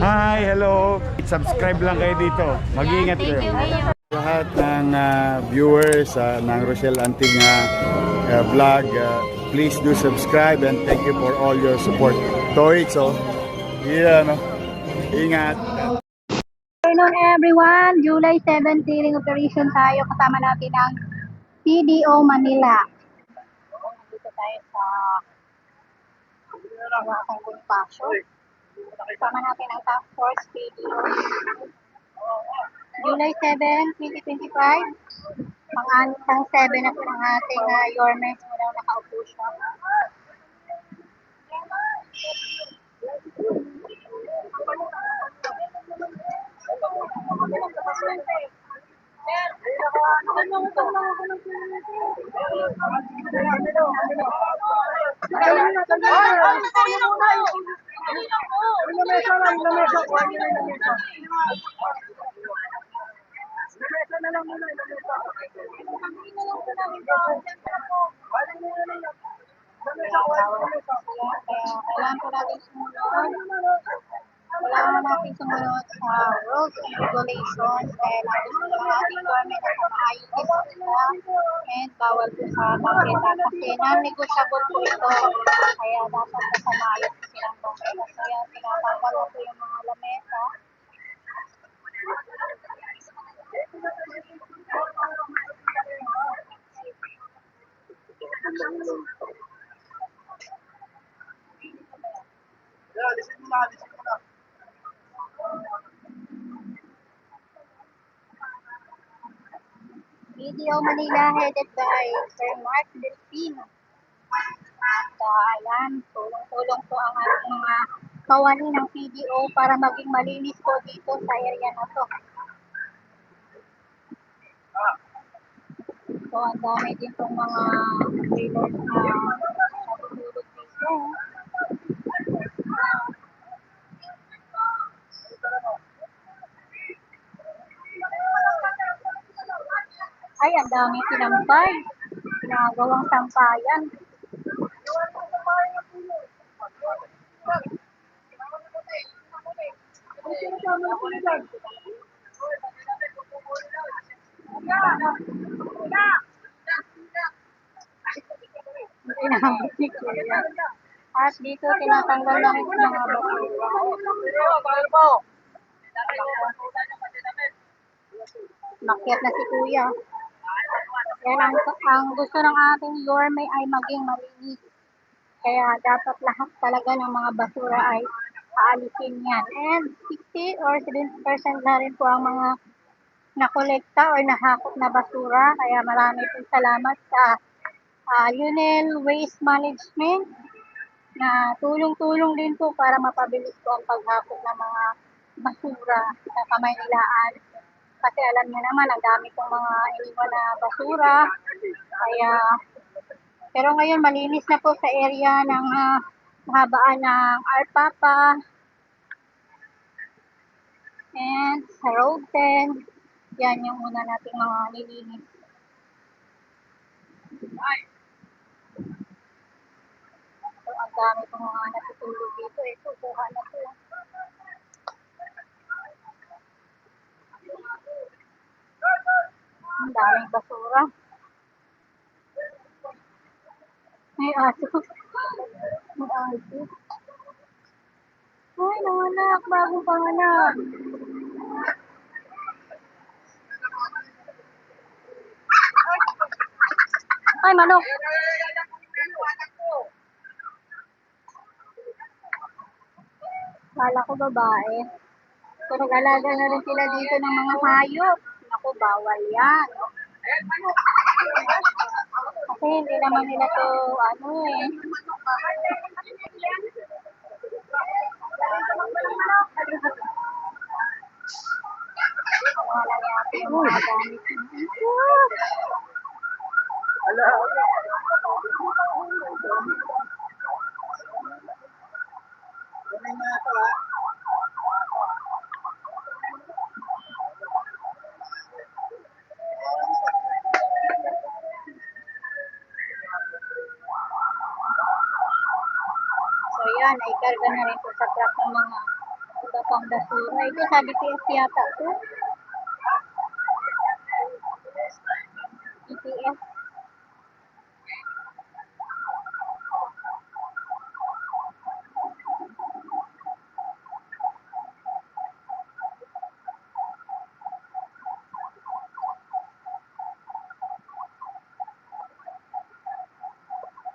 Hi, hello. Subscribe lang kayo dito. Mag-iingat kayo. Lahat ng viewers ng Rochelle Antig vlog, please do subscribe and thank you for all your support. Toits, yeah, no? Ingat. Good afternoon everyone. July 7 clearing operation tayo. Kasama natin ang PDO Manila. Dito tayo sa Hawakan Bonifacio. Kasama natin ang Task Force PDO. July 7, 2025. Pang 7 na po ng ating Yormes mula nakaupo siya. Kailangan po natin sumunod sa rules and regulations dahil ang gusto ng ating government na maayos sila and bawal po sa bangketa kasi non-negotiable po ito kaya dapat sa maayos silang bangketa kaya tinatanggal na po yung mga lamesa. PDO Manila headed by Sir Mark Delfino. At ayan, tulong-tulong po ang ating mga kawani ng PDO para maging malinis po dito sa area na to. So, ang dami din pong mga trailers na natutulog dito. Ay, ang dami sinampay. Ginagawang sampayan. At dito tinatanggal na rin mga basura. Makyat na si Kuya. Yan ang gusto ng ating Yorme ay maging malinis. Kaya dapat lahat talaga ng mga basura ay aalisin yan. And 60 or 70% na rin po ang mga nakolekta or nahakot na basura. Kaya marami po salamat sa UNEL Waste Management na tulong-tulong din po para mapabilis po ang paghakot ng mga basura sa Kamaynilaan. Kasi alam niyo naman, ang dami pong mga iniwan na basura. Kaya, pero ngayon malinis na po sa area ng mahabaan ng Arpapa and sa Road 10. Yan yung una nating mga nilinis. So, ang dami pong mga natutulog dito. Ito, buha na po. Ang daming basura. May aso. May aso. Ay, nanganak. Bagong panganak. Ay, manok. Kala ko babae. So, nag-alaga na rin sila dito ng mga hayop. Naku, bawal yan. Kasi hindi naman nila to, wala natin yung mga gamit. So yan, naikarga na rin po sa truck ng mga Basura pang basura. Ito sa BTS yata to. BTS.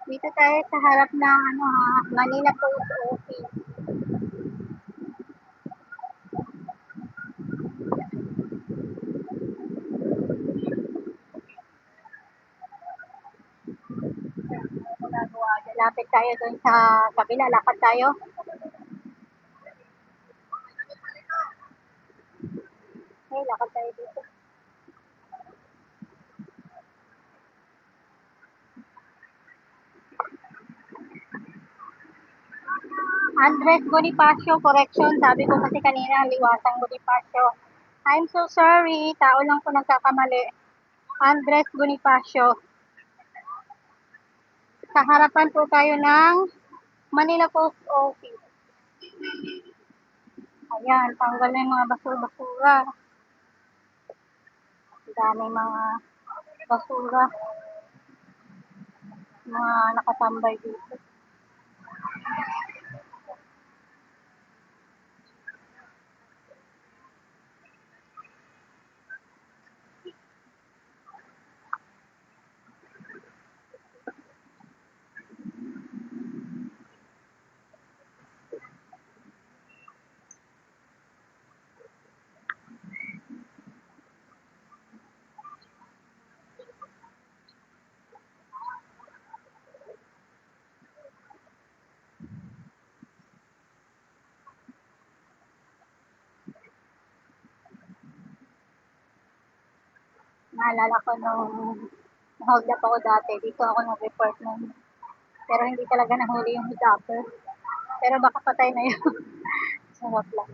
Dito tayo sa harap ng Manila Post Office. Lapit tayo dun sa kabila. Lakad tayo. Okay, lakad tayo dito. Andres Bonifacio, correction. Sabi ko kasi kanina, Liwasang Bonifacio. I'm so sorry. Tao lang po nagkakamali. Andres Bonifacio. Sa harapan po tayo ng Manila Post Office. Ayan, tanggal na yung mga basura-basura. Daming mga basura. Mga nakatambay dito. Naalala ko nung hold up ako dati, dito ako nag-report nun. Pero hindi talaga nahuli yung hidapper. Pero baka patay na yun. Sarap lang.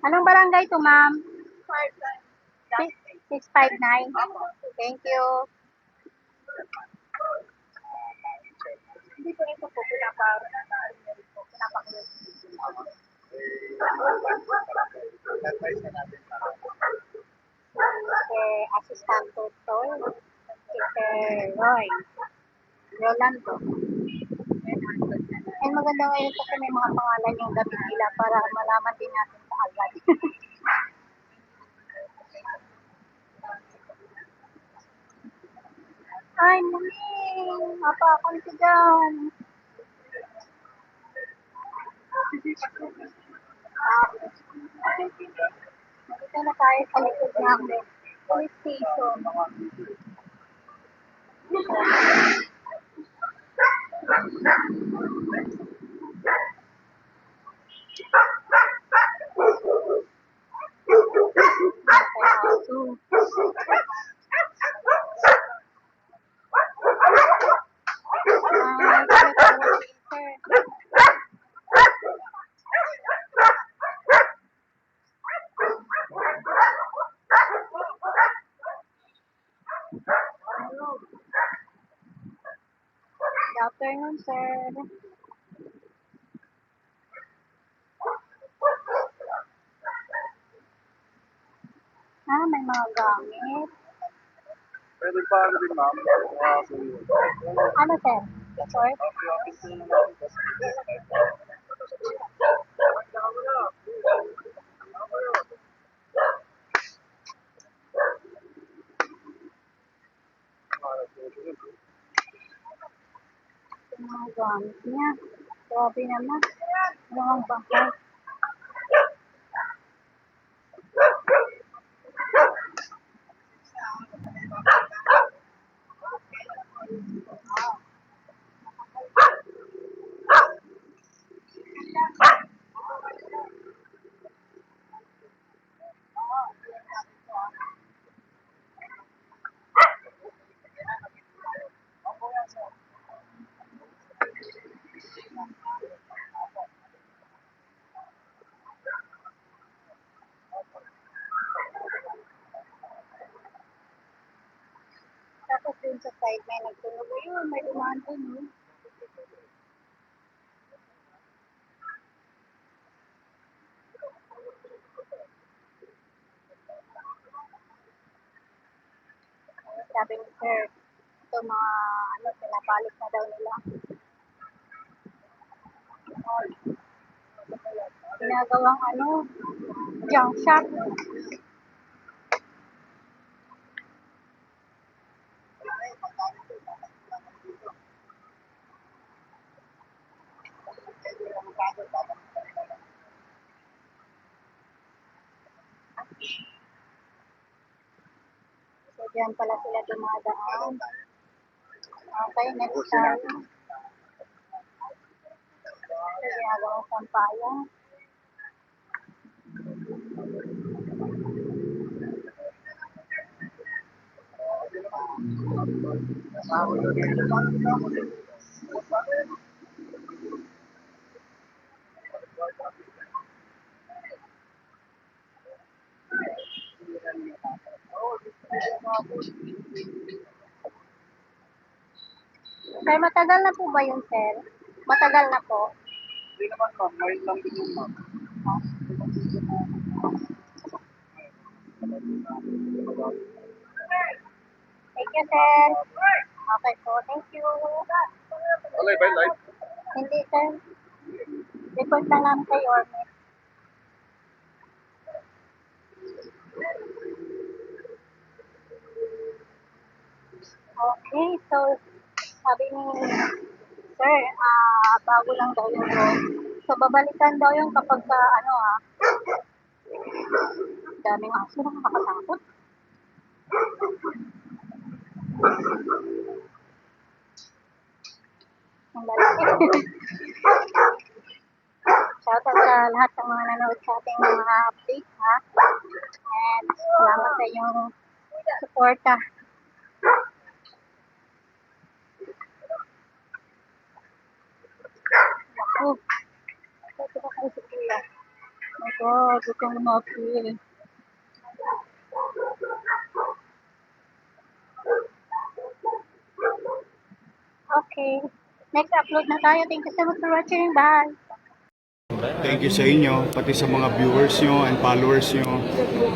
Anong barangay to, ma'am? 659. Thank you. Hindi po ito po pinapakulit. Kay Assistant Tutor, Kay Roy. Rolando. And maganda ngayon kasi may mga pangalan yung damit nila para malaman din natin sa agad. Ay, muling! Mapakon ko dyan. Dito na tayo sa likod ng police station. Good afternoon, sir. May mga gamit. Pwede pa ano din, ma'am? Ano, sir? Short? Yung mga gamit niya. Grabe naman. Dalawang bahay. Tapos dun sa side may nagtunog. Ayun, may dumaan dun, no? Sabi ni sir, ito mga, pinabalik na daw nila. Ginagawang, junk shop. So, diyan pala sila dumadaan. Okay, next tayo. So, ginagawang sampayan. Sir, matagal na po ba yun, sir? Matagal na po. Hindi naman ma'am, ngayon lang din yung ma'am. Thank you, sir. Okay po, thank you. Alay, by live? Hindi, sir. Report lang namin kay Orme. Okay, so sabi ni sir, bago lang daw yung road. So babalikan daw yung kapag daming aso, nakakatakot. Ang lalaki. Shoutout sa lahat ng mga nanood sa ating mga update, ha? And salamat sa inyong suporta. Naku. Ito ba kayo sa kuya? My God, ito ang mapil. Okay. Next upload na tayo. Thank you so much for watching. Bye! Thank you sa inyo, pati sa mga viewers nyo and followers nyo.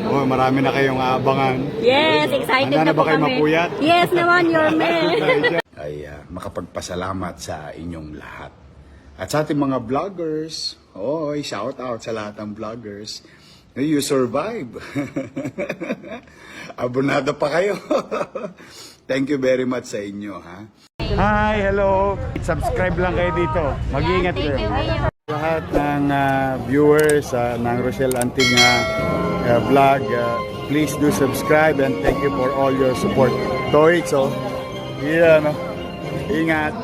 Oh, marami na kayong aabangan. Yes, excited Handa na na ba po kayo kami. mapuyat? Yes naman, your man. Ay makapagpasalamat sa inyong lahat. At sa ating mga vloggers, shout out sa lahat ng vloggers. You survive. Abonado pa kayo. Thank you very much sa inyo, ha? Hi, hello. Subscribe lang kayo dito. Mag-iingat kayo. Lahat ng viewers ng Rochelle Antigna vlog, please do subscribe and thank you for all your support. Toits, yeah, no? Ingat.